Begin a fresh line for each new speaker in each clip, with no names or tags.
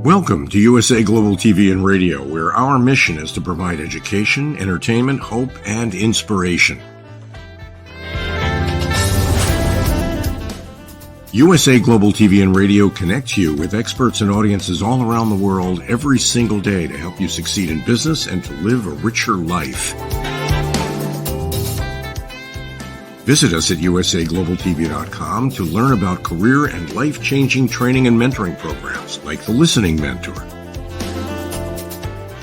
Welcome to USA Global TV and Radio, where our mission is to provide education, entertainment, hope, and inspiration. USA Global TV and Radio connects you with experts and audiences all around the world every single day to help you succeed in business and to live a richer life. Visit us at usaglobaltv.com to learn about career and life-changing training and mentoring programs like the Listening Mentor.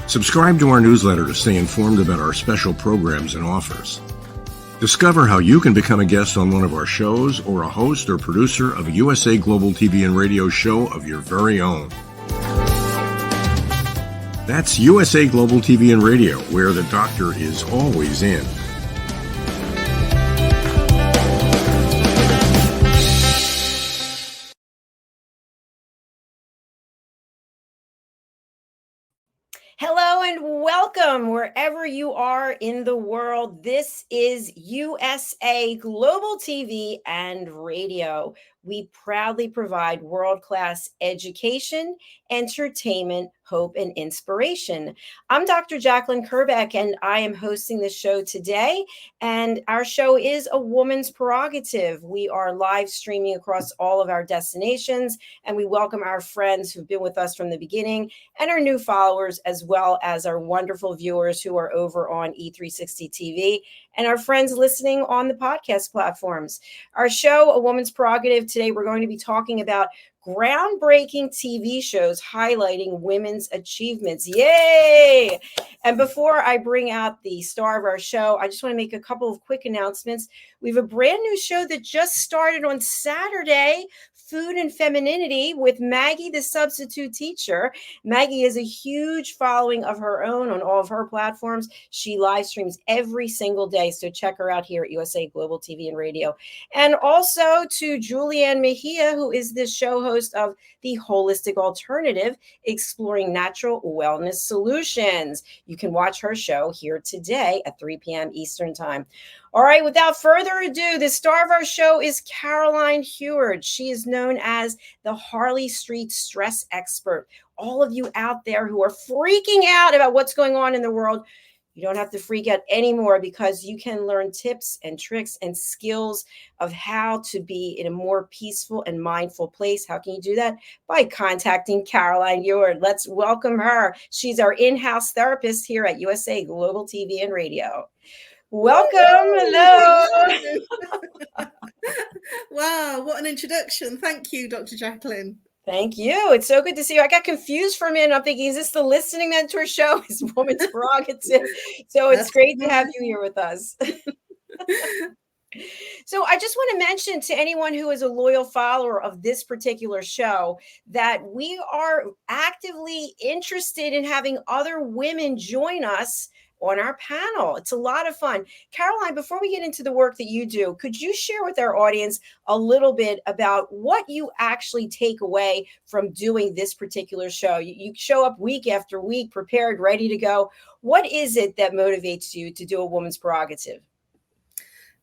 Subscribe to our newsletter to stay informed about our special programs and offers. Discover how you can become a guest on one of our shows or a host or producer of a USA Global TV and Radio show of your very own. That's USA Global TV and Radio, where the doctor is always in.
Hello and welcome wherever you are in the world. This is USA Global TV and Radio. We proudly provide world-class education, entertainment, hope, and inspiration. I'm Dr. Jacalyn Kerbeck, and I am hosting the show today. And our show is A Woman's Prerogative. We are live streaming across all of our destinations, and we welcome our friends who've been with us from the beginning and our new followers, as well as our wonderful viewers who are over on E360 TV and our friends listening on the podcast platforms. Our show, A Woman's Prerogative, today we're going to be talking about groundbreaking TV shows highlighting women's achievements. Yay! And before I bring out the star of our show, I just want to make a couple of quick announcements. We have a brand new show that just started on Saturday, Food and Femininity, with Maggie, the substitute teacher. Maggie has a huge following of her own on all of her platforms. She live streams every single day, so check her out here at USA Global TV and Radio. And also to Julianne Mejia, who is the show host of The Holistic Alternative, exploring natural wellness solutions. You can watch her show here today at 3 p.m. Eastern Time. All right, without further ado, the star of our show is Caroline.heward. She is known as the Harley Street stress expert. All of you out there who are freaking out about what's going on in the world, you don't have to freak out anymore, because you can learn tips and tricks and skills of how to be in a more peaceful and mindful place. How can you do that? By contacting Caroline.heward. Let's welcome her. She's our in-house therapist here at USA Global TV and Radio. Welcome. Hello.
Wow, what an introduction. Thank you, Dr. Jacalyn.
Thank you. It's so good to see you. I got confused for a minute. I'm thinking, is this the Listening Mentor show? Is Woman's Prerogative? So it's great to have you here with us. So I just want to mention to anyone who is a loyal follower of this particular show that we are actively interested in having other women join us on our panel. It's a lot of fun. Caroline, before we get into the work that you do, could you share with our audience a little bit about what you actually take away from doing this particular show? You show up week after week, prepared, ready to go. What is it that motivates you to do A Woman's Prerogative?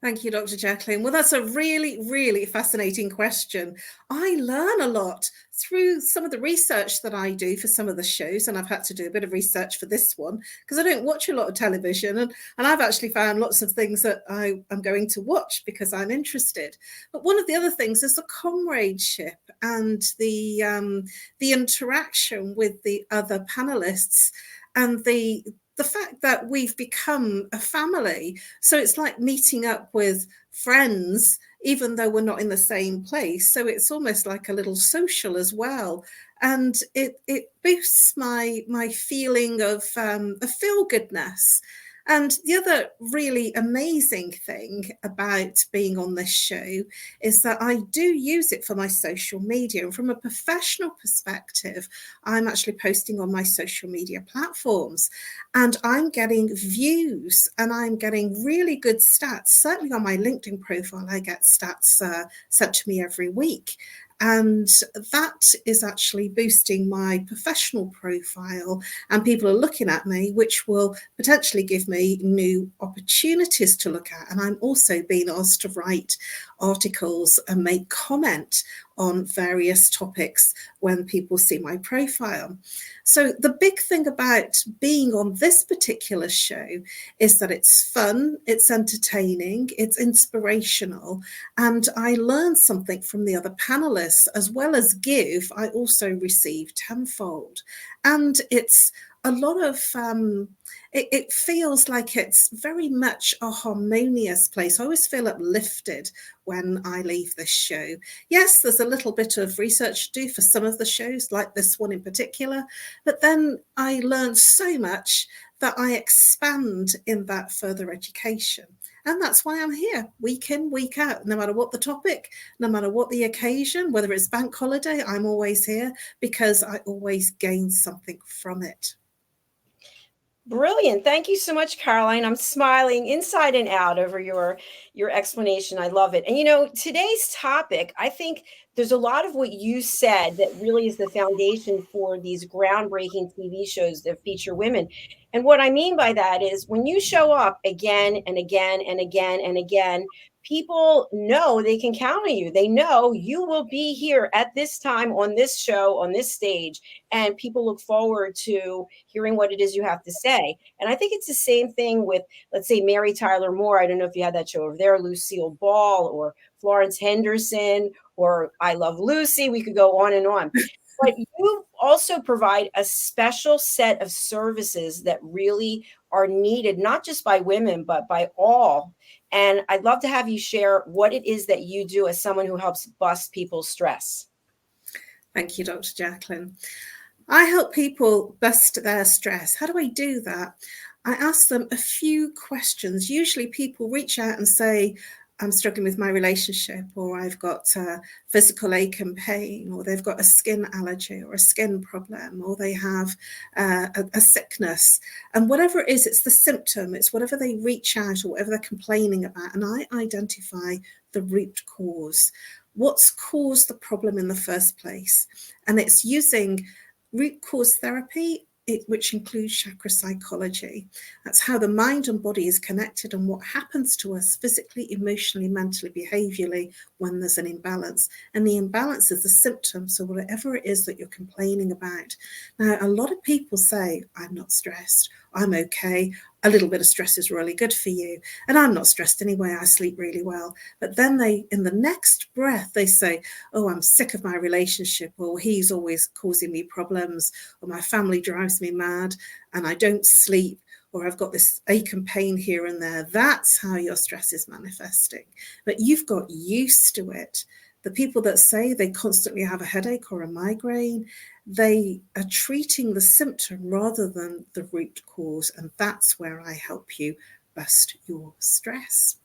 Thank you, Dr. Jacalyn. Well, that's a really, really fascinating question. I learn a lot through some of the research that I do for some of the shows, and I've had to do a bit of research for this one because I don't watch a lot of television, and I've actually found lots of things that I am going to watch because I'm interested. But one of the other things is the comradeship and the interaction with the other panelists, and the fact that we've become a family. So it's like meeting up with friends, even though we're not in the same place. So it's almost like a little social as well. And it boosts my feeling of feel-goodness. And the other really amazing thing about being on this show is that I do use it for my social media. And from a professional perspective, I'm actually posting on my social media platforms, and I'm getting views and I'm getting really good stats. Certainly on my LinkedIn profile, I get stats sent to me every week. And that is actually boosting my professional profile, and people are looking at me, which will potentially give me new opportunities to look at. And I'm also being asked to write articles and make comment on various topics when people see my profile. So the big thing about being on this particular show is that it's fun, it's entertaining, it's inspirational, and I learn something from the other panelists. As well as give, I also receive tenfold. And it's a lot of it feels like it's very much a harmonious place. I always feel uplifted when I leave this show. Yes, there's a little bit of research to do for some of the shows, like this one in particular, but then I learn so much that I expand in that further education. And that's why I'm here week in, week out, no matter what the topic, no matter what the occasion, whether it's bank holiday, I'm always here because I always gain something from it.
Brilliant. Thank you so much, Caroline. I'm smiling inside and out over your explanation. I love it. And you know, today's topic, I think there's a lot of what you said that really is the foundation for these groundbreaking TV shows that feature women. And what I mean by that is when you show up again and again and again and again, people know they can count on you. They know you will be here at this time on this show, on this stage, and people look forward to hearing what it is you have to say. And I think it's the same thing with, let's say, Mary Tyler Moore. I don't know if you had that show over there, Lucille Ball or Florence Henderson or I Love Lucy. We could go on and on. But you also provide a special set of services that really are needed, not just by women, but by all. And I'd love to have you share what it is that you do as someone who helps bust people's stress.
Thank you, Dr. Jacalyn. I help people bust their stress. How do I do that? I ask them a few questions. Usually people reach out and say, I'm struggling with my relationship, or I've got physical ache and pain, or they've got a skin allergy or a skin problem, or they have a sickness. And whatever it is, it's the symptom, it's whatever they reach out or whatever they're complaining about. And I identify the root cause. What's caused the problem in the first place? And it's using root cause therapy, which includes chakra psychology. That's how the mind and body is connected and what happens to us physically, emotionally, mentally, behaviorally when there's an imbalance. And the imbalance is the symptom, so whatever it is that you're complaining about. Now, a lot of people say, I'm not stressed, I'm okay, a little bit of stress is really good for you, and I'm not stressed anyway, I sleep really well. But then they, in the next breath, they say, oh, I'm sick of my relationship, or he's always causing me problems, or my family drives me mad, and I don't sleep, or I've got this ache and pain here and there. That's how your stress is manifesting. But you've got used to it. The people that say they constantly have a headache or a migraine, they are treating the symptom rather than the root cause. And that's where I help you bust your stress.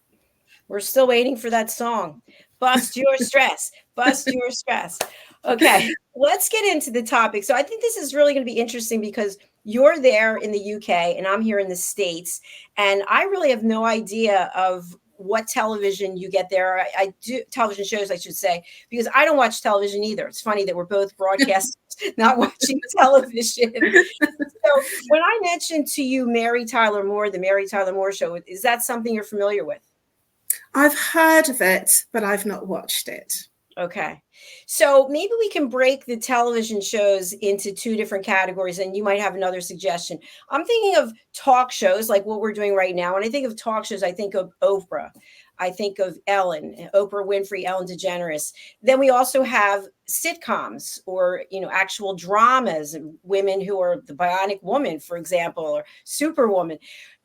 We're still waiting for that song. Bust your stress. Bust your stress. Okay, let's get into the topic. So I think this is really going to be interesting because you're there in the UK and I'm here in the States. And I really have no idea of what television you get there. I do television shows, I should say, because I don't watch television either. It's funny that we're both broadcasters, not watching television. So when I mentioned to you Mary Tyler Moore, the Mary Tyler Moore Show, is that something you're familiar with?
I've heard of it, but I've not watched it.
Okay. So maybe we can break the television shows into two different categories, and you might have another suggestion. I'm thinking of talk shows like what we're doing right now. When I think of talk shows, I think of Oprah. I think of Ellen, Oprah Winfrey, Ellen DeGeneres. Then we also have sitcoms or, actual dramas, women who are the Bionic Woman, for example, or Superwoman.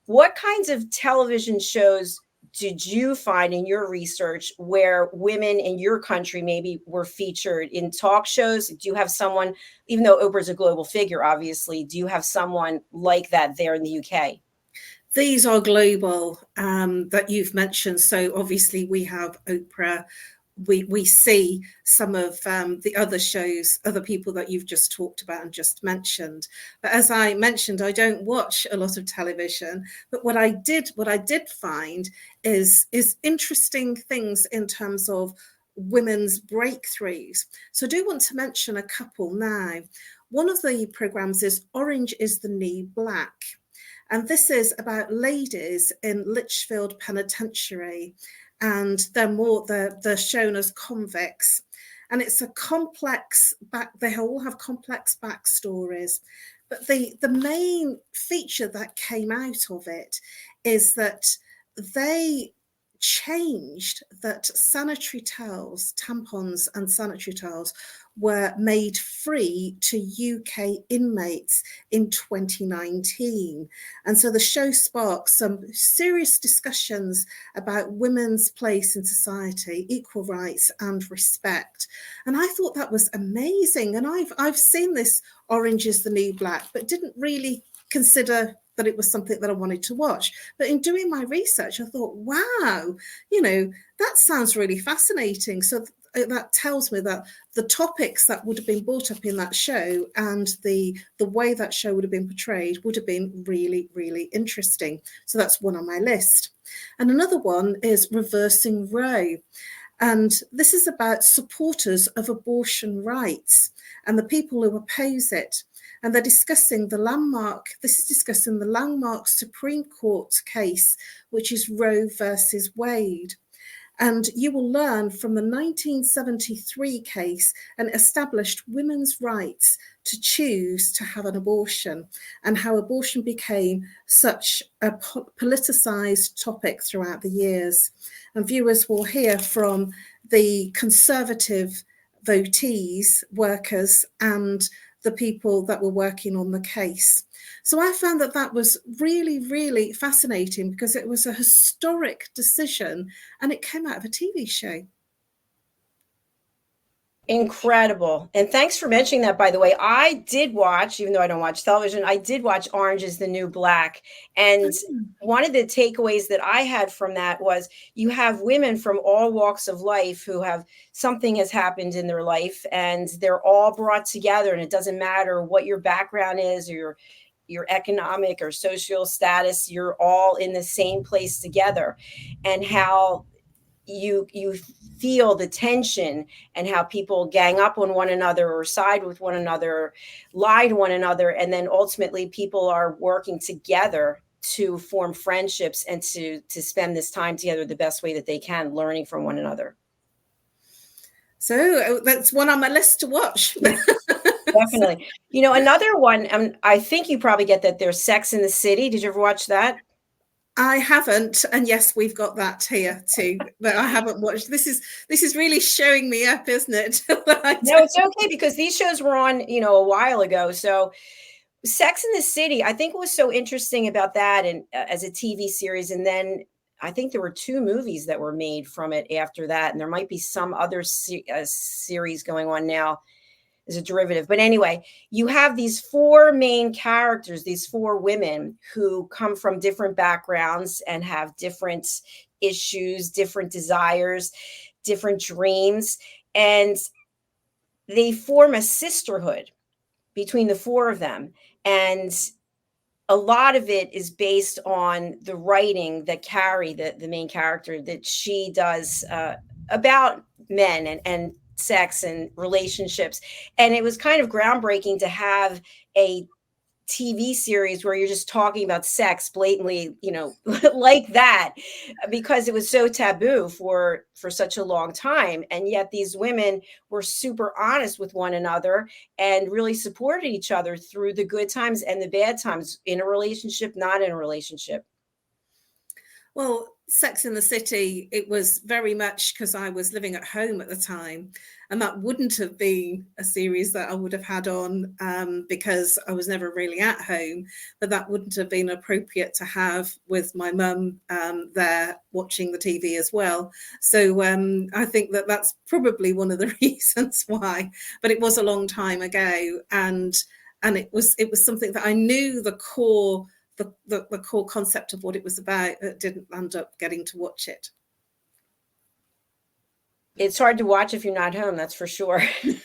What kinds of television shows did you find in your research where women in your country maybe were featured in talk shows? Do you have someone, even though Oprah's a global figure, obviously, do you have someone like that there in the UK?
These are global that you've mentioned. So obviously we have Oprah. We see some of the other shows, other people that you've just talked about and just mentioned. But as I mentioned, I don't watch a lot of television. But what I did find is interesting things in terms of women's breakthroughs. So I do want to mention a couple now. One of the programs is Orange is the New Black. And this is about ladies in Litchfield Penitentiary. And they're shown as convicts. And it's a complex they all have complex backstories. But the main feature that came out of it is that they changed that sanitary towels, tampons and sanitary towels were made free to UK inmates in 2019. And so the show sparked some serious discussions about women's place in society, equal rights and respect. And I thought that was amazing. And I've seen this Orange is the New Black, but didn't really consider that it was something that I wanted to watch. But in doing my research, I thought, wow, that sounds really fascinating. So that tells me that the topics that would have been brought up in that show and the way that show would have been portrayed would have been really, really interesting. So that's one on my list. And another one is Reversing Roe. And this is about supporters of abortion rights and the people who oppose it. And they're discussing the landmark Supreme Court case, which is Roe versus Wade. And you will learn from the 1973 case and established women's rights to choose to have an abortion, and how abortion became such a politicized topic throughout the years. And viewers will hear from the conservative votees, workers, and the people that were working on the case. So I found that was really, really fascinating because it was a historic decision and it came out of a TV show.
Incredible. And thanks for mentioning that, by the way. I did watch, even though I don't watch television, I did watch Orange is the New Black. And one of the takeaways that I had from that was you have women from all walks of life who have something has happened in their life, and they're all brought together. And it doesn't matter what your background is or your economic or social status, you're all in the same place together. And how you feel the tension and how people gang up on one another or side with one another, lie to one another. And then ultimately people are working together to form friendships and to spend this time together the best way that they can, learning from one another.
So that's one on my list to watch.
Definitely. Another one, I think you probably get that, there's Sex in the City. Did you ever watch that?
I haven't, and yes, we've got that here too, but I haven't watched. This is really showing me up, isn't it?
No, it's okay, because these shows were on, a while ago. So Sex in the City, I think what was so interesting about that, and as a TV series, and then I think there were 2 movies that were made from it after that, and there might be some other series going on now as a derivative. But anyway, you have these 4 main characters, these 4 women who come from different backgrounds and have different issues, different desires, different dreams. And they form a sisterhood between the 4 of them. And a lot of it is based on the writing that Carrie, the main character, that she does about men and sex and relationships. And it was kind of groundbreaking to have a TV series where you're just talking about sex blatantly, like that, because it was so taboo for such a long time. And yet these women were super honest with one another and really supported each other through the good times and the bad times, in a relationship, not in a relationship.
Well, Sex in the City, it was very much because I was living at home at the time, and that wouldn't have been a series that I would have had on because I was never really at home, but that wouldn't have been appropriate to have with my mum there watching the TV as well. So I think that's probably one of the reasons why, but it was a long time ago, and it was something that I knew the core concept of what it was about, but didn't end up getting to watch it.
It's hard to watch if you're not home, that's for sure. Well,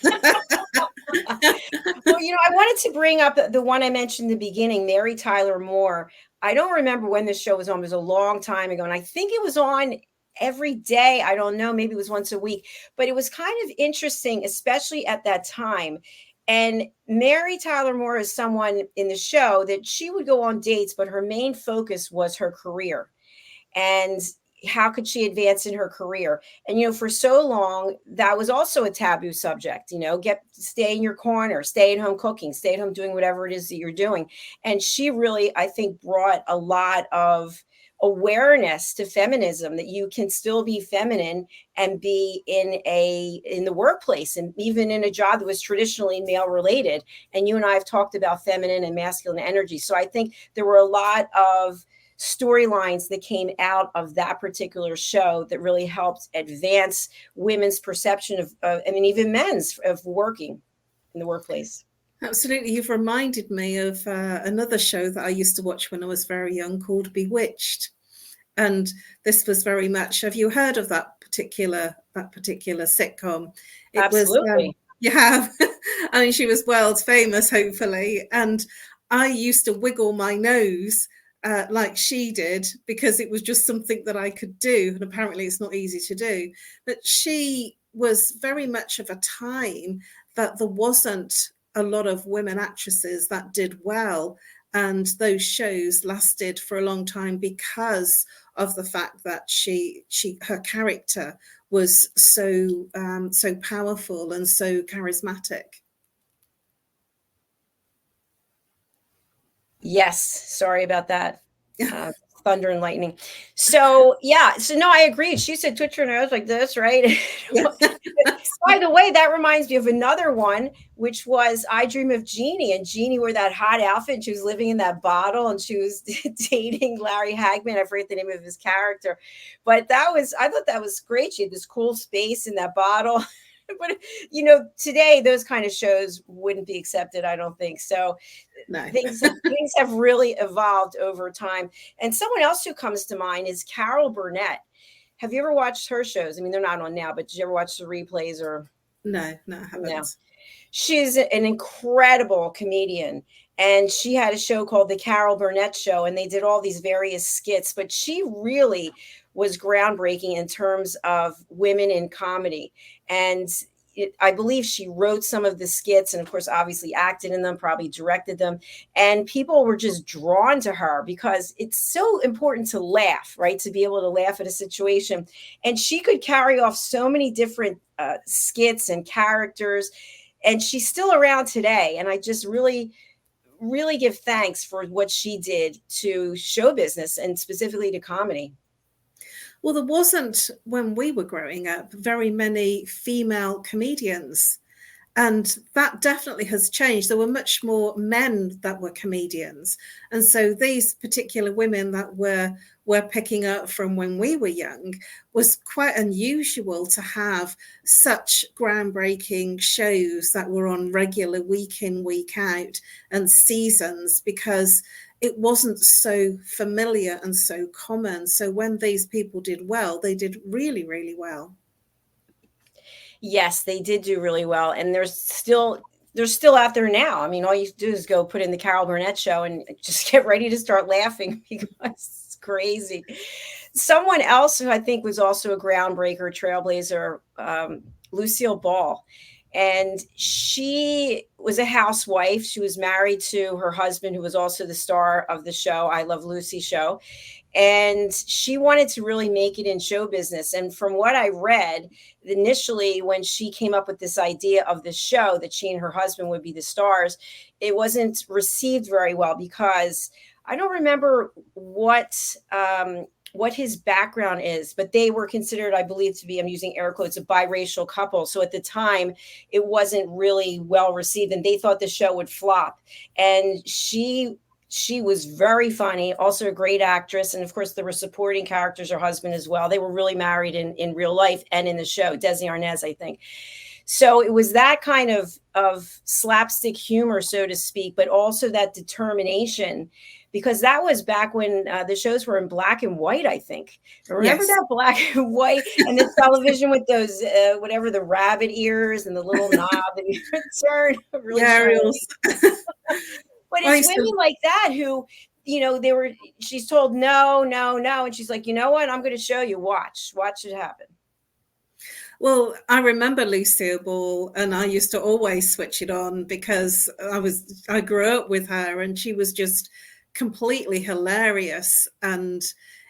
I wanted to bring up the one I mentioned in the beginning, Mary Tyler Moore. I don't remember when this show was on. It was a long time ago, and I think it was on every day. I don't know, maybe it was once a week, but it was kind of interesting, especially at that time. And Mary Tyler Moore is someone in the show that she would go on dates, but her main focus was her career. And how could she advance in her career? And, you know, for so long, that was also a taboo subject, you know, stay in your corner, stay at home cooking, stay at home doing whatever it is that you're doing. And she really, I think, brought a lot of awareness to feminism, that you can still be feminine and be in the workplace, and even in a job that was traditionally male related. And you and I have talked about feminine and masculine energy. So I think there were a lot of storylines that came out of that particular show that really helped advance women's perception of, I mean, even men's, of working in the workplace.
Absolutely. You've reminded me of another show that I used to watch when I was very young called Bewitched. And this was very much, have you heard of that particular sitcom? It
Absolutely.
Was, you have. I mean, she was world famous, hopefully. And I used to wiggle my nose like she did, because it was just something that I could do. And apparently it's not easy to do. But she was very much of a time that there wasn't a lot of women actresses that did well. And those shows lasted for a long time because of the fact that her character was so powerful and so charismatic.
Yes, sorry about that. Thunder and lightning. So yeah, so no, I agreed. She said twitch her nose like this, right?
Yeah.
By the way, that reminds me of another one, which was I Dream of Jeannie. And Jeannie wore that hot outfit, and she was living in that bottle, and she was dating Larry Hagman. I forget the name of his character, but I thought that was great. She had this cool space in that bottle. But, you know, today those kind of shows wouldn't be accepted, I don't think. So
no.
things have really evolved over time. And someone else who comes to mind is Carol Burnett. Have you ever watched her shows? I mean, they're not on now, but did you ever watch the replays? Or
No, I haven't.
No. She's an incredible comedian. And she had a show called The Carol Burnett Show, and they did all these various skits. But she really was groundbreaking in terms of women in comedy. And I believe she wrote some of the skits, and of course, obviously acted in them, probably directed them. And people were just drawn to her because it's so important to laugh, right? To be able to laugh at a situation. And she could carry off so many different skits and characters. And she's still around today. And I just really give thanks for what she did to show business, and specifically to comedy.
Well, there wasn't, when we were growing up, very many female comedians. And that definitely has changed. There were much more men that were comedians. And so these particular women that were picking up from when we were young was quite unusual to have such groundbreaking shows that were on regular week in, week out and seasons, because it wasn't so familiar and so common. So when these people did well, they did really, really well.
Yes, they did do really well. And they're still out there now. I mean, all you do is go put in the Carol Burnett Show and just get ready to start laughing, because it's crazy. Someone else who I think was also a groundbreaker, trailblazer, Lucille Ball. And she was a housewife. She was married to her husband, who was also the star of the show, I Love Lucy show. And she wanted to really make it in show business. And from what I read, initially, when she came up with this idea of the show, that she and her husband would be the stars, it wasn't received very well, because I don't remember what his background is, but they were considered, I believe, to be, I'm using air quotes, a biracial couple. So at the time, it wasn't really well received, and they thought the show would flop. And she was very funny, also a great actress. And of course, there were supporting characters, her husband as well. They were really married in real life and in the show, Desi Arnaz, I think. So it was that kind of slapstick humor, so to speak, but also that determination, because that was back when the shows were in black and white, I think. Remember
Yes.
that black and white, and the television with those, whatever, the rabbit ears and the little knob that you could turn. Really
Aerials.
But it's women like that who, you know, she's told no. And she's like, you know what? I'm going to show you. Watch it happen.
Well, I remember Lucille Ball, and I used to always switch it on because I grew up with her, and she was just completely hilarious. And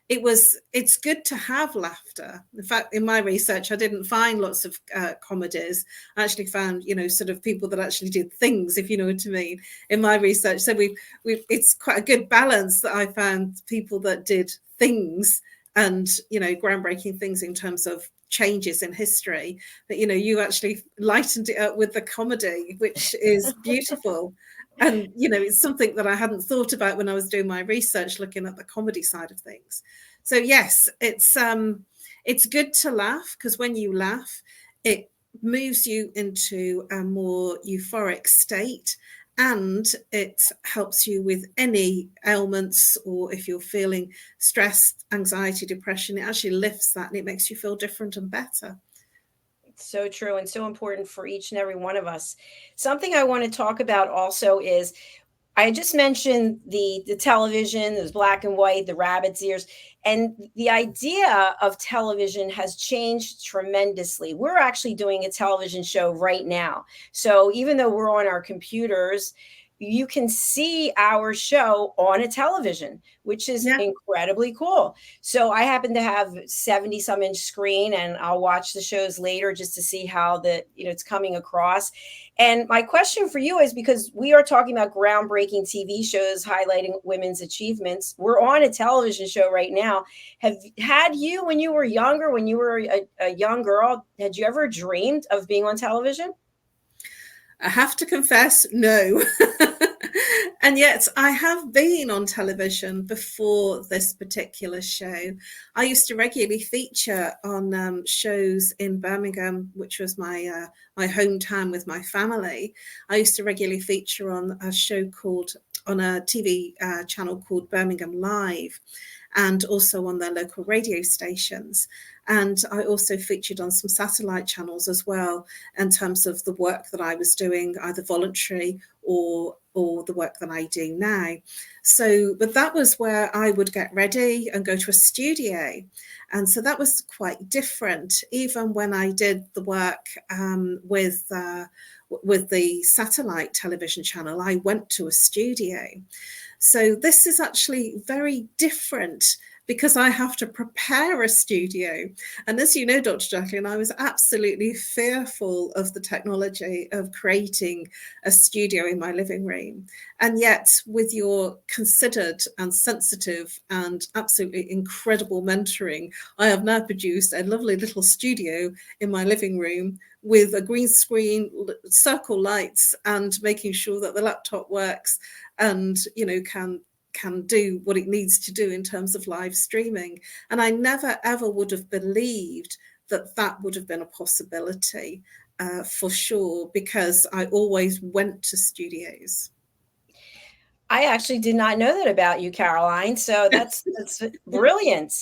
it's good to have laughter. In fact, in my research, I didn't find lots of comedies. I actually found, sort of people that actually did things, if you know what I mean, in my research. So it's quite a good balance that I found people that did things and, groundbreaking things in terms of changes in history, but you actually lightened it up with the comedy, which is beautiful. And it's something that I hadn't thought about when I was doing my research, looking at the comedy side of things. So yes, it's good to laugh, because when you laugh, it moves you into a more euphoric state, and it helps you with any ailments, or if you're feeling stressed, anxiety, depression, it actually lifts that and it makes you feel different and better.
So true, and so important for each and every one of us. Something I want to talk about also is, I just mentioned the television, there's black and white, the rabbit's ears, and the idea of television has changed tremendously. We're actually doing a television show right now. So even though we're on our computers, you can see our show on a television, which is incredibly cool. So I happen to have 70 some inch screen, and I'll watch the shows later just to see how it's coming across. And my question for you is, because we are talking about groundbreaking TV shows highlighting women's achievements, we're on a television show right now. Had you, when you were younger, when you were a young girl, had you ever dreamed of being on television?
I have to confess, no. And yet I have been on television before this particular show. I used to regularly feature on shows in Birmingham, which was my hometown with my family. I used to regularly feature on a TV channel called Birmingham Live, and also on their local radio stations. And I also featured on some satellite channels as well, in terms of the work that I was doing, either voluntary or the work that I do now. So, but that was where I would get ready and go to a studio. And so that was quite different. Even when I did the work with the satellite television channel, I went to a studio. So this is actually very different, because I have to prepare a studio. And as you know, Dr. Jacalyn, I was absolutely fearful of the technology of creating a studio in my living room. And yet, with your considered and sensitive and absolutely incredible mentoring, I have now produced a lovely little studio in my living room with a green screen, circle lights, and making sure that the laptop works and, can do what it needs to do in terms of live streaming. And I never, ever would have believed that would have been a possibility, for sure, because I always went to studios.
I actually did not know that about you, Caroline. So that's brilliant.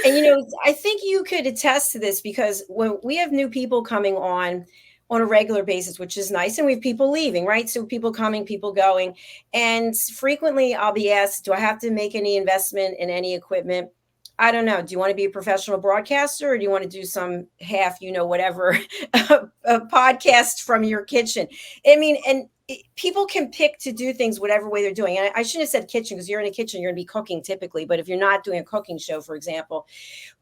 And, I think you could attest to this, because when we have new people coming on a regular basis, which is nice, and we have people leaving, right? So people coming, people going. And frequently I'll be asked, do I have to make any investment in any equipment? I don't know. Do you want to be a professional broadcaster, or do you want to do some half, whatever, a podcast from your kitchen? I mean, and people can pick to do things whatever way they're doing. And I shouldn't have said kitchen, because you're in a kitchen, you're going to be cooking typically. But if you're not doing a cooking show, for example,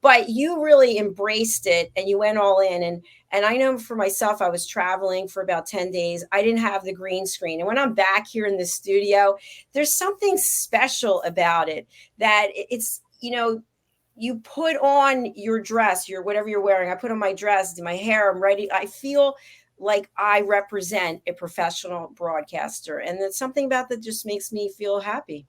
but you really embraced it and you went all in. And I know for myself, I was traveling for about 10 days. I didn't have the green screen. And when I'm back here in the studio, there's something special about it, that it's, you put on your dress, whatever you're wearing. I put on my dress, do my hair, I'm ready. I feel like I represent a professional broadcaster. And there's something about that just makes me feel happy.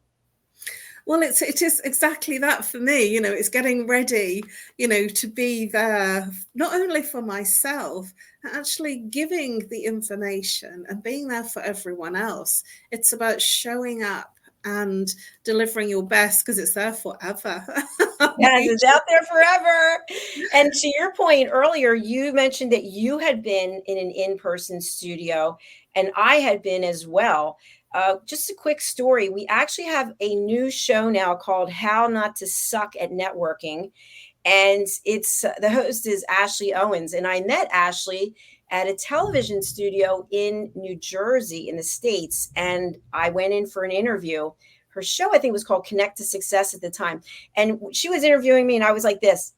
Well, it is exactly that for me. It's getting ready, to be there, not only for myself, actually giving the information and being there for everyone else. It's about showing up and delivering your best, because it's there forever.
Yes, it's out there forever. And to your point earlier, you mentioned that you had been in an in-person studio, and I had been as well. Just a quick story. We actually have a new show now called How Not to Suck at Networking. And the host is Ashley Owens. And I met Ashley at a television studio in New Jersey in the States. And I went in for an interview. her show, I think, was called Connect to Success at the time. And she was interviewing me, and I was like this.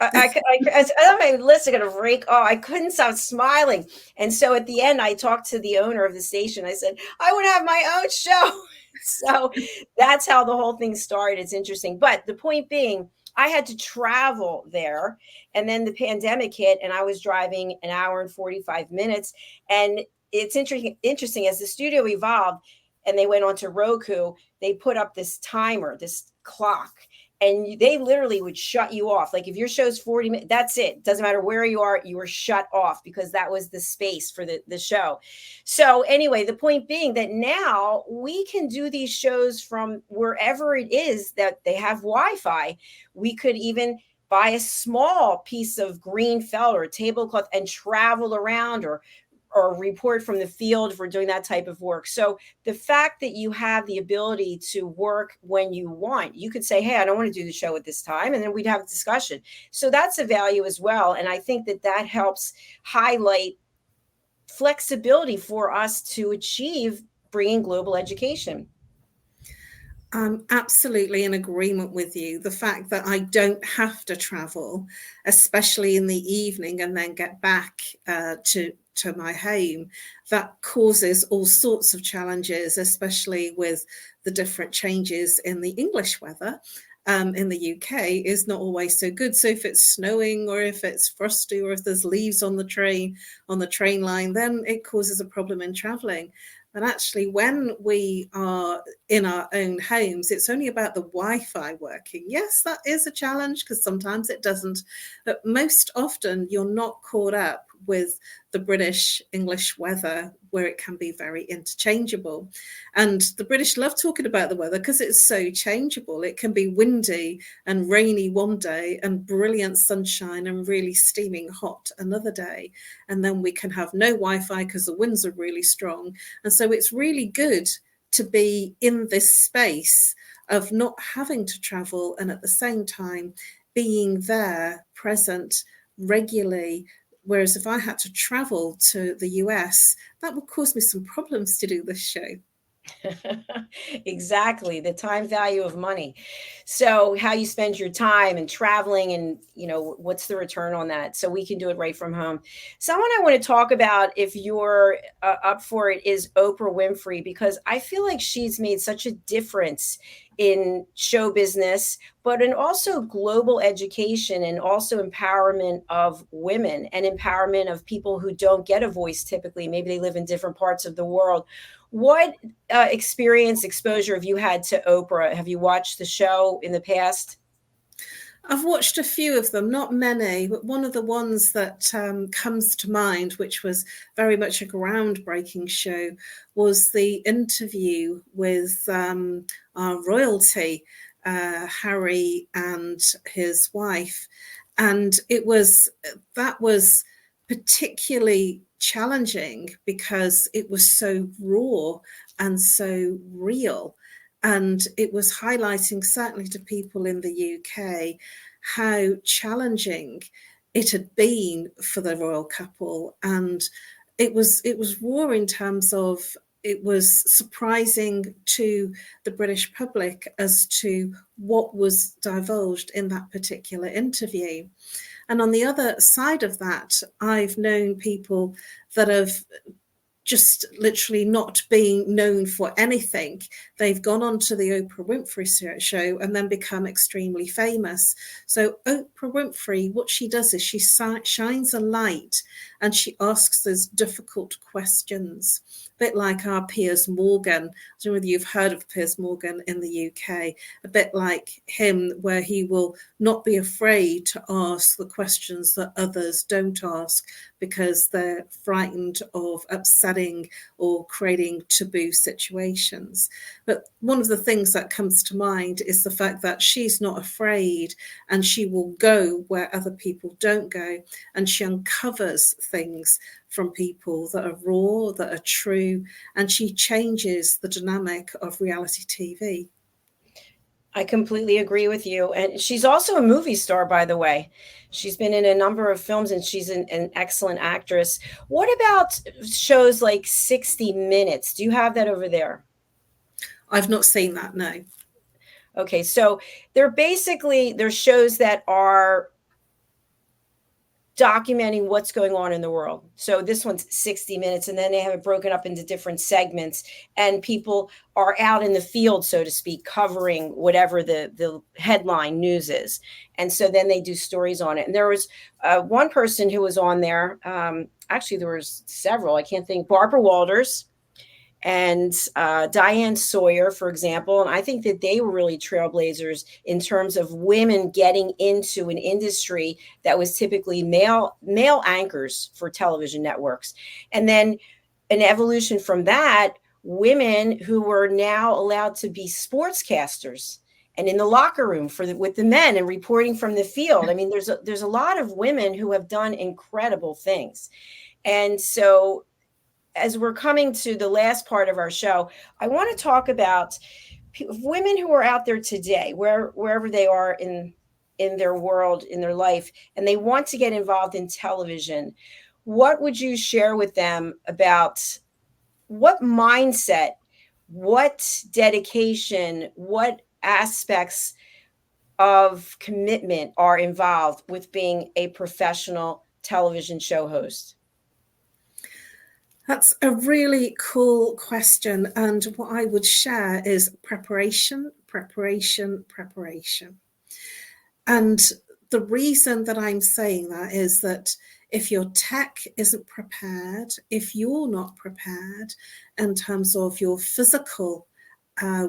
My lips are going to break. Oh, I couldn't stop smiling. And so at the end, I talked to the owner of the station. I said, I want to have my own show. So that's how the whole thing started. It's interesting. But the point being, I had to travel there. And then the pandemic hit, and I was driving an hour and 45 minutes. And it's interesting as the studio evolved and they went on to Roku, they put up this timer, this clock. And they literally would shut you off. Like if your show's 40 minutes, that's it. Doesn't matter where you are, you were shut off because that was the space for the show. So anyway, the point being that now we can do these shows from wherever it is that they have Wi-Fi. We could even buy a small piece of green felt or a tablecloth and travel around or report from the field if we're doing that type of work. So the fact that you have the ability to work when you want, you could say, hey, I don't want to do the show at this time. And then we'd have a discussion. So that's a value as well. And I think that helps highlight flexibility for us to achieve bringing global education.
I'm absolutely in agreement with you. The fact that I don't have to travel, especially in the evening, and then get back to my home, that causes all sorts of challenges, especially with the different changes in the English weather. In the UK is not always so good. So if it's snowing or if it's frosty or if there's leaves on the train line, then it causes a problem in traveling. But actually, when we are in our own homes, it's only about the Wi-Fi working. Yes, that is a challenge because sometimes it doesn't. But most often, you're not caught up with the British English weather, where it can be very interchangeable. And the British love talking about the weather because it's so changeable. It can be windy and rainy one day and brilliant sunshine and really steaming hot another day. And then we can have no Wi-Fi because the winds are really strong. And so it's really good to be in this space of not having to travel and at the same time being there, present regularly. Whereas if I had to travel to the US, that would cause me some problems to do this show.
Exactly. The time value of money. So how you spend your time and traveling and, what's the return on that? So we can do it right from home. Someone I want to talk about, if you're up for it, is Oprah Winfrey, because I feel like she's made such a difference in show business, but in also global education and also empowerment of women and empowerment of people who don't get a voice typically. Maybe they live in different parts of the world. What exposure have you had to Oprah? Have you watched the show in the past?
I've watched a few of them, not many, but one of the ones that comes to mind, which was very much a groundbreaking show, was the interview with our royalty, Harry and his wife. And that was particularly challenging because it was so raw and so real. And it was highlighting, certainly to people in the UK, how challenging it had been for the royal couple. And it was raw in terms of, it was surprising to the British public as to what was divulged in that particular interview. And on the other side of that, I've known people that have just literally not being known for anything. They've gone on to the Oprah Winfrey show and then become extremely famous. So Oprah Winfrey, what she does is she shines a light and she asks those difficult questions. A bit like our Piers Morgan. I don't know whether you've heard of Piers Morgan in the UK. A bit like him, where he will not be afraid to ask the questions that others don't ask because they're frightened of upsetting or creating taboo situations. But one of the things that comes to mind is the fact that she's not afraid and she will go where other people don't go, and she uncovers things from people that are raw, that are true, and she changes the dynamic of reality TV.
I completely agree with you. And she's also a movie star, by the way. She's been in a number of films and she's an excellent actress. What about shows like 60 Minutes? Do you have that over there?
I've not seen that, no.
Okay, so they're shows that are documenting what's going on in the world. So this one's 60 minutes, and then they have it broken up into different segments, and people are out in the field, so to speak, covering whatever the headline news is. And so then they do stories on it. And there was one person who was on there. Actually, there was several. I can't think. Barbara Walters and Diane Sawyer, for example. And I think that they were really trailblazers in terms of women getting into an industry that was typically male anchors for television networks. And then an evolution from that, women who were now allowed to be sportscasters and in the locker room with the men and reporting from the field. I mean, there's a lot of women who have done incredible things. And so as we're coming to the last part of our show, I want to talk about women who are out there today, wherever they are in their world, in their life, and they want to get involved in television. What would you share with them about what mindset, what dedication, what aspects of commitment are involved with being a professional television show host?
That's a really cool question. And what I would share is preparation, preparation, preparation. And the reason that I'm saying that is that if your tech isn't prepared, if you're not prepared in terms of your physical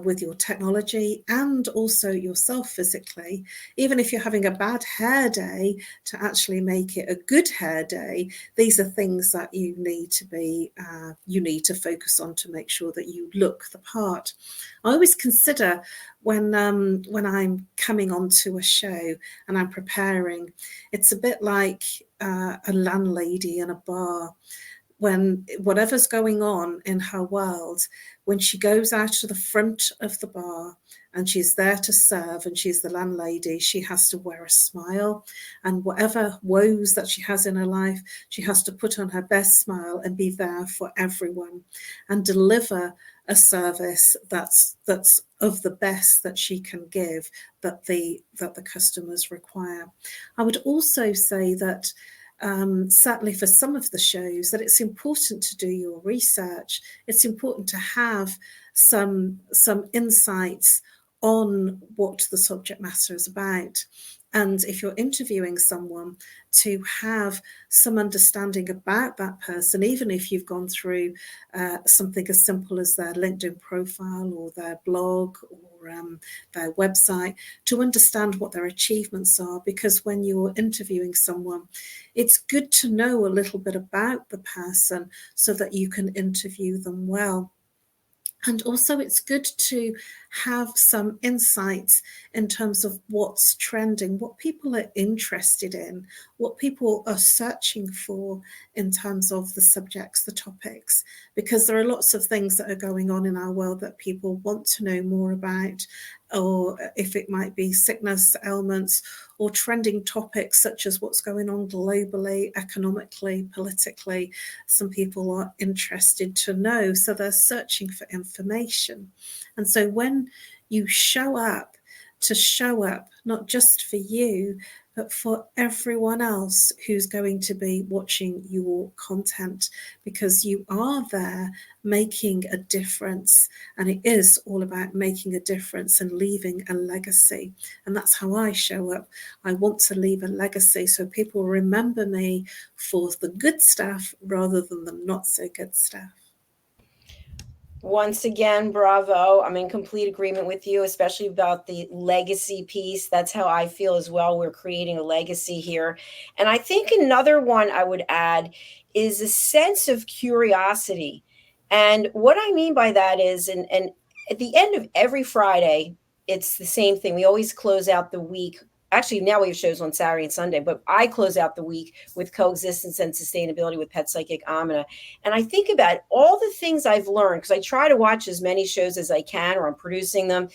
with your technology and also yourself physically, even if you're having a bad hair day, to actually make it a good hair day, these are things that you need to focus on to make sure that you look the part. I always consider when I'm coming onto a show and I'm preparing, it's a bit like a landlady in a bar. When whatever's going on in her world, when she goes out to the front of the bar and she's there to serve and she's the landlady, she has to wear a smile, and whatever woes that she has in her life, she has to put on her best smile and be there for everyone and deliver a service that's of the best that she can give, that the customers require. I would also say that certainly for some of the shows, that it's important to do your research. It's important to have some insights on what the subject matter is about. And if you're interviewing someone, to have some understanding about that person, even if you've gone through something as simple as their LinkedIn profile or their blog or their website, to understand what their achievements are. Because when you're interviewing someone, it's good to know a little bit about the person so that you can interview them well. And also it's good to have some insights in terms of what's trending, what people are interested in, what people are searching for in terms of the subjects, the topics, because there are lots of things that are going on in our world that people want to know more about, or if it might be sickness, ailments, or trending topics such as what's going on globally, economically, politically. Some people are interested to know, so they're searching for information. And so when you show up not just for you, but for everyone else who's going to be watching your content, because you are there making a difference. And it is all about making a difference and leaving a legacy. And that's how I show up. I want to leave a legacy so people remember me for the good stuff rather than the not so good stuff.
Once again, bravo. I'm in complete agreement with you, especially about the legacy piece. That's how I feel as well. We're creating a legacy here. And I think another one I would add is a sense of curiosity. And what I mean by that is, and at the end of every Friday, it's the same thing. We always close out the week. Actually, now we have shows on Saturday and Sunday, but I close out the week with coexistence and sustainability with Pet Psychic Amina. And I think about all the things I've learned, because I try to watch as many shows as I can, or I'm producing them.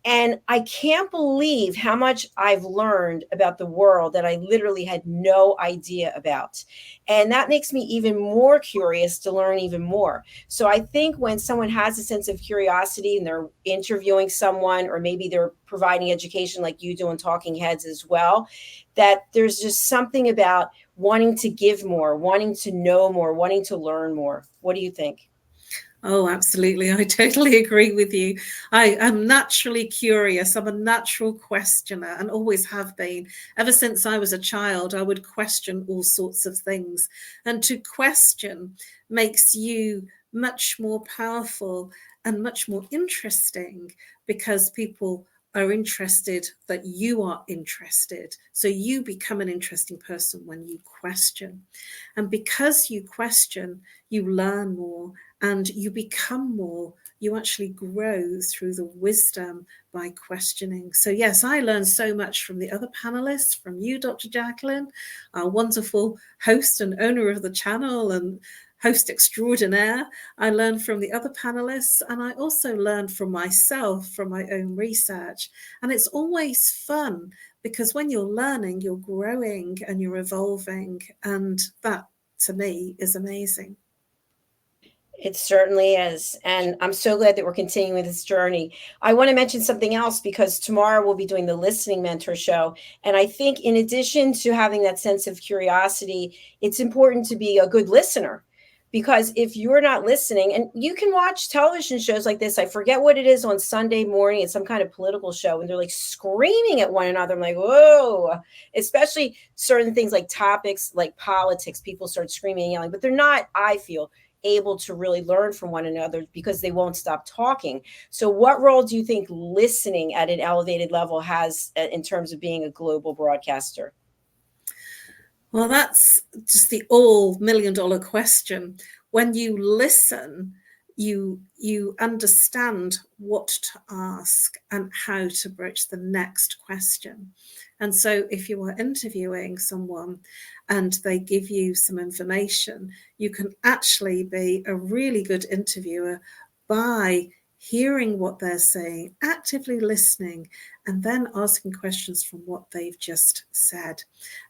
And I can't believe how much I've learned about the world that I literally had no idea about. And that makes me even more curious to learn even more. So I think when someone has a sense of curiosity and they're interviewing someone, or maybe they're providing education like you do in Talking Heads as well, that there's just something about wanting to give more, wanting to know more, wanting to learn more. What do you think?
Oh, absolutely. I totally agree with you. I am naturally curious. I'm a natural questioner and always have been. Ever since I was a child, I would question all sorts of things. And to question makes you much more powerful and much more interesting, because people are interested that you are interested. So you become an interesting person when you question. And because you question, you learn more and you become more. You actually grow through the wisdom by questioning. So yes, I learned so much from the other panelists, from you, Dr. Jacalyn, our wonderful host and owner of the channel and host extraordinaire. I learned from the other panelists, and I also learned from myself, from my own research. And it's always fun, because when you're learning, you're growing and you're evolving. And that, to me, is amazing.
It certainly is. And I'm so glad that we're continuing this journey. I want to mention something else, because tomorrow we'll be doing the Listening Mentor Show. And I think in addition to having that sense of curiosity, it's important to be a good listener. Because if you're not listening, and you can watch television shows like this, I forget what it is, on Sunday morning, it's some kind of political show, and they're like screaming at one another. I'm like, whoa, especially certain things like topics like politics, people start screaming and yelling, but they're not, I feel, able to really learn from one another because they won't stop talking. So what role do you think listening at an elevated level has in terms of being a global broadcaster?
Well, that's just the all $1,000,000 question. When you listen, you understand what to ask and how to broach the next question. And so if you are interviewing someone and they give you some information, you can actually be a really good interviewer by hearing what they're saying, actively listening, and then asking questions from what they've just said.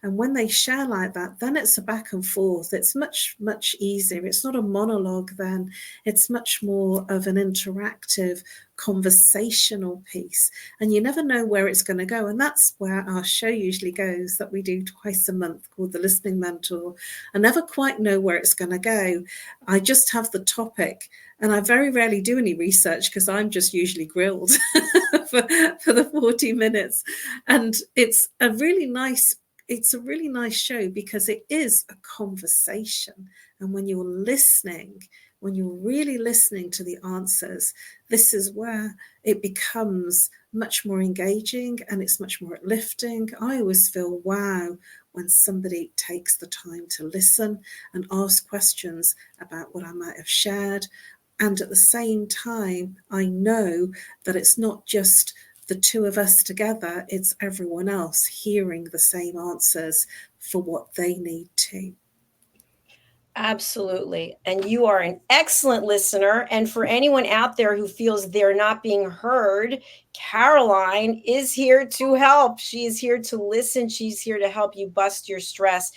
And when they share like that, then it's a back and forth. It's much, much easier. It's not a monologue then. It's much more of an interactive, conversational piece. And you never know where it's going to go. And that's where our show usually goes, that we do twice a month, called The Listening Mentor. I never quite know where it's going to go. I just have the topic. And I very rarely do any research, because I'm just usually grilled for the 40 minutes. And it's a really nice show, because it is a conversation. And when you're listening, when you're really listening to the answers, this is where it becomes much more engaging and it's much more uplifting. I always feel wow when somebody takes the time to listen and ask questions about what I might have shared. And at the same time, I know that it's not just the two of us together, it's everyone else hearing the same answers for what they need to.
Absolutely. And you are an excellent listener. And for anyone out there who feels they're not being heard, Caroline is here to help. She is here to listen. She's here to help you bust your stress.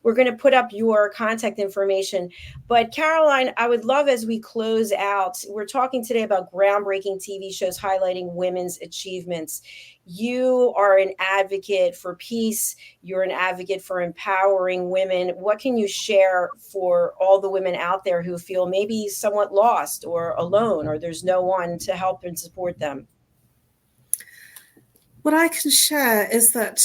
We're going to put up your contact information. But Caroline, I would love, as we close out, we're talking today about groundbreaking TV shows highlighting women's achievements. You are an advocate for peace. You're an advocate for empowering women. What can you share for all the women out there who feel maybe somewhat lost or alone, or there's no one to help and support them?
What I can share is that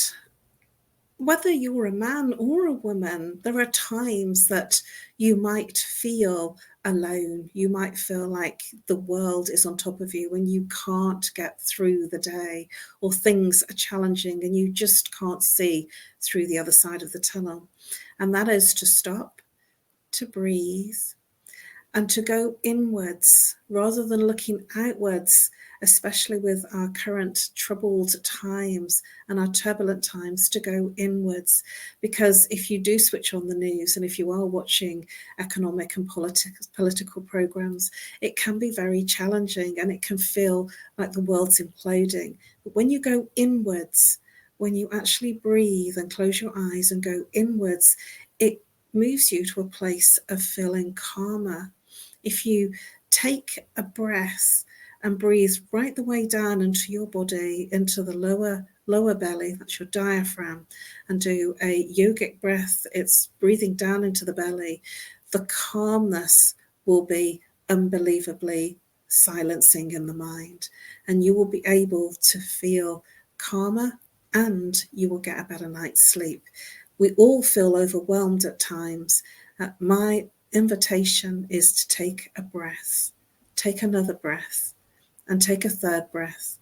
whether you're a man or a woman, there are times that you might feel alone. You might feel like the world is on top of you and you can't get through the day, or things are challenging and you just can't see through the other side of the tunnel. And that is to stop, to breathe, and to go inwards rather than looking outwards especially with our current troubled times and our turbulent times, to go inwards. Because if you do switch on the news and if you are watching economic and political programs, it can be very challenging and it can feel like the world's imploding. But when you go inwards, when you actually breathe and close your eyes and go inwards, it moves you to a place of feeling calmer. If you take a breath and breathe right the way down into your body, into the lower belly, that's your diaphragm, and do a yogic breath, it's breathing down into the belly, the calmness will be unbelievably silencing in the mind, and you will be able to feel calmer and you will get a better night's sleep. We all feel overwhelmed at times. My invitation is to take a breath, take another breath, and take a third breath,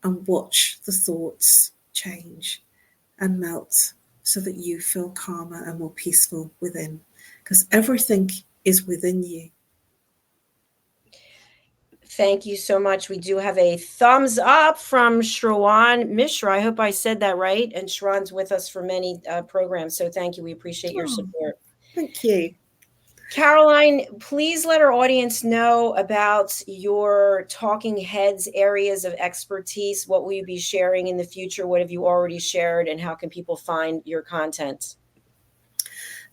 and watch the thoughts change and melt so that you feel calmer and more peaceful within, because everything is within you.
Thank you so much. We do have a thumbs up from Shrawan Mishra. I hope I said that right. And Shrawan's with us for many programs. So thank you. We appreciate your support.
Thank you.
Caroline, please let our audience know about your talking heads areas of expertise. What will you be sharing in the future? What have you already shared? And how can people find your content?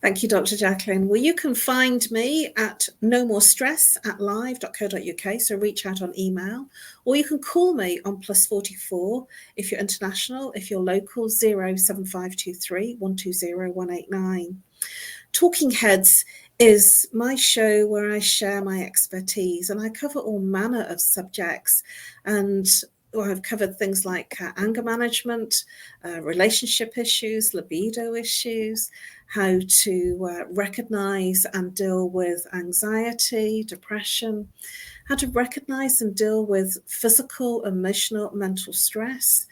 Thank you, Dr. Jacalyn. Well, you can find me at nomorestress@live.co.uk, so reach out on email, or you can call me on +44 if you're international, if you're local, 07523 120 189. Talking Heads is my show where I share my expertise, and I cover all manner of subjects. And I've covered things like anger management, relationship issues, libido issues, how to recognize and deal with anxiety, depression, how to recognize and deal with physical, emotional, mental stress.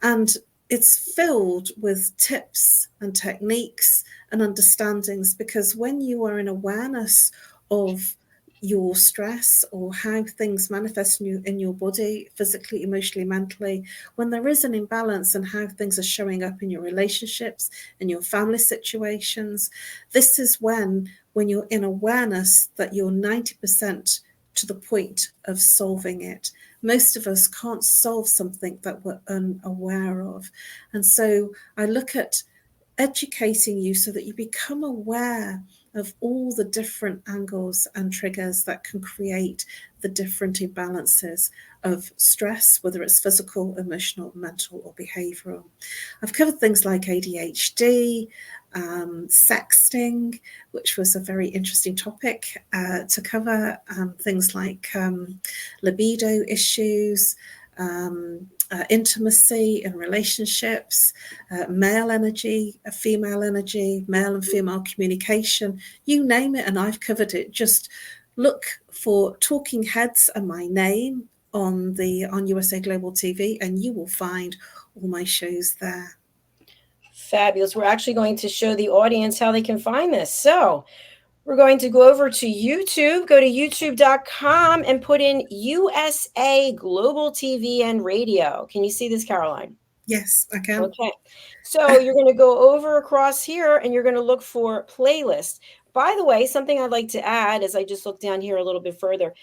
And it's filled with tips and techniques and understandings, because when you are in awareness of your stress or how things manifest in your body, physically, emotionally, mentally, when there is an imbalance and how things are showing up in your relationships, in your family situations, this is when you're in awareness that you're 90% to the point of solving it. Most of us can't solve something that we're unaware of. And so I look at educating you so that you become aware of all the different angles and triggers that can create the different imbalances of stress, whether it's physical, emotional, mental, or behavioral. I've covered things like ADHD, sexting, which was a very interesting topic to cover, things like libido issues, intimacy in relationships, male energy, female energy, male and female communication, you name it, and I've covered it. Just look for Talking Heads and my name on USA Global TV, and you will find all my shows there.
Fabulous. We're actually going to show the audience how they can find this. So we're going to go over to YouTube, go to youtube.com and put in USA Global TV and Radio. Can you see this, Caroline?
Yes, I can.
Okay. So you're going to go over across here and you're going to look for playlist. By the way, something I'd like to add as I just look down here a little bit further,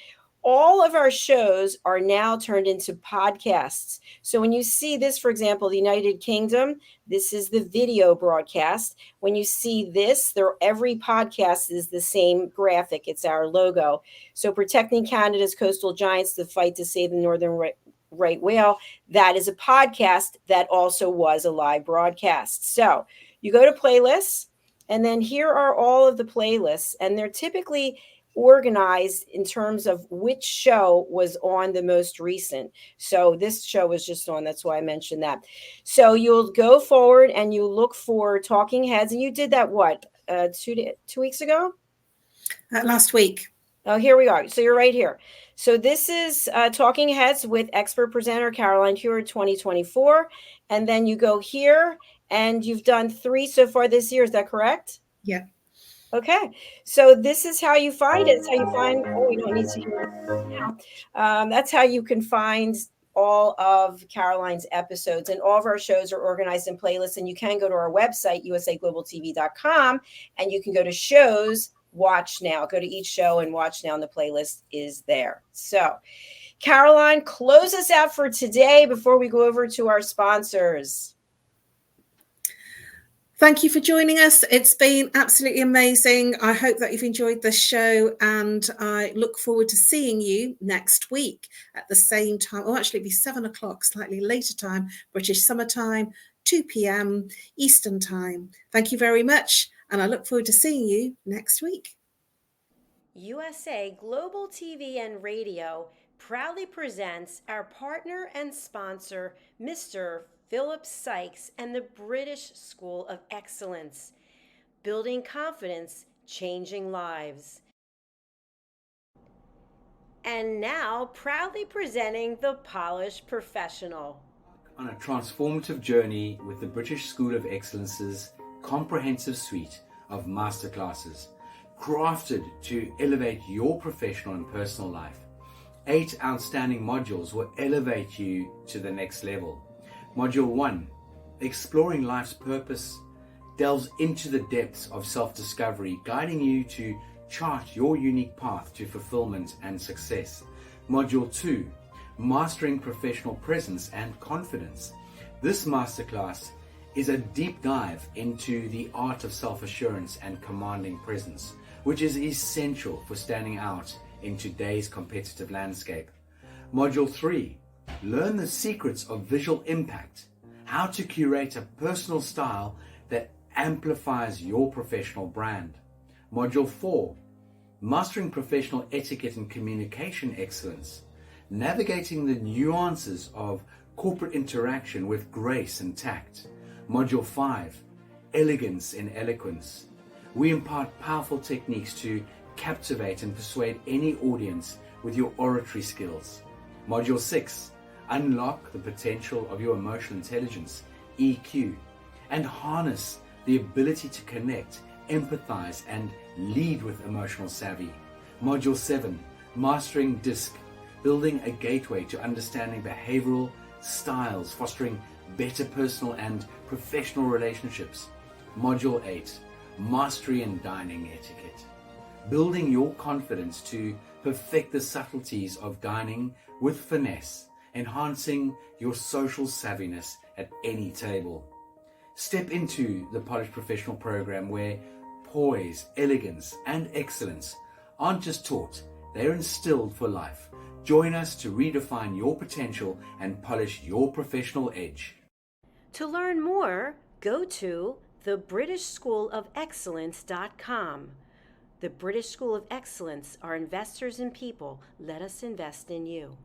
all of our shows are now turned into podcasts. So when you see this, for example, the United Kingdom, this is the video broadcast. When you see this, every podcast is the same graphic. It's our logo. So Protecting Canada's Coastal Giants, the fight to save the Northern right whale, that is a podcast that also was a live broadcast. So you go to playlists, and then here are all of the playlists, and they're typically organized in terms of which show was on the most recent. So this show was just on, that's why I mentioned that. So you'll go forward and you look for Talking Heads, and you did that what, 2 weeks ago?
Last week.
Oh, here we are. So you're right here. So this is Talking Heads with expert presenter Caroline Heward 2024. And then you go here, and you've done 3 so far this year. Is that correct?
Yeah.
Okay, so this is how you find it. It's how you find, oh, we don't need to hear it now. That's how you can find all of Caroline's episodes, and all of our shows are organized in playlists. And you can go to our website, usaglobaltv.com, and you can go to shows, watch now. Go to each show and watch now, and the playlist is there. So, Caroline, close us out for today before we go over to our sponsors.
Thank you for joining us. It's been absolutely amazing. I hope that you've enjoyed the show, and I look forward to seeing you next week at the same time. Or actually, it'll be 7 o'clock, slightly later time, British summertime, 2 p.m. Eastern time. Thank you very much, and I look forward to seeing you next week.
USA Global TV and Radio proudly presents our partner and sponsor, Mr. Philip Sykes and the British School of Excellence, building confidence, changing lives. And now, proudly presenting the Polished Professional.
On a transformative journey with the British School of Excellence's comprehensive suite of masterclasses, crafted to elevate your professional and personal life. 8 outstanding modules will elevate you to the next level. Module 1, Exploring Life's Purpose, delves into the depths of self-discovery, guiding you to chart your unique path to fulfillment and success. Module 2, Mastering Professional Presence and Confidence. This masterclass is a deep dive into the art of self-assurance and commanding presence, which is essential for standing out in today's competitive landscape. Module 3, Learn the secrets of visual impact, how to curate a personal style that amplifies your professional brand. Module 4, Mastering Professional Etiquette and Communication Excellence, navigating the nuances of corporate interaction with grace and tact. Module 5, Elegance in Eloquence. We impart powerful techniques to captivate and persuade any audience with your oratory skills. Module 6, Unlock the potential of your emotional intelligence, EQ, and harness the ability to connect, empathize, and lead with emotional savvy. Module 7, Mastering DISC, building a gateway to understanding behavioral styles, fostering better personal and professional relationships. Module 8, Mastery in Dining Etiquette, building your confidence to perfect the subtleties of dining with finesse, enhancing your social savviness at any table. Step into the Polished Professional program where poise, elegance, and excellence aren't just taught, they're instilled for life. Join us to redefine your potential and polish your professional edge.
To learn more, go to thebritishschoolofexcellence.com. The British School of Excellence are investors in people. Let us invest in you.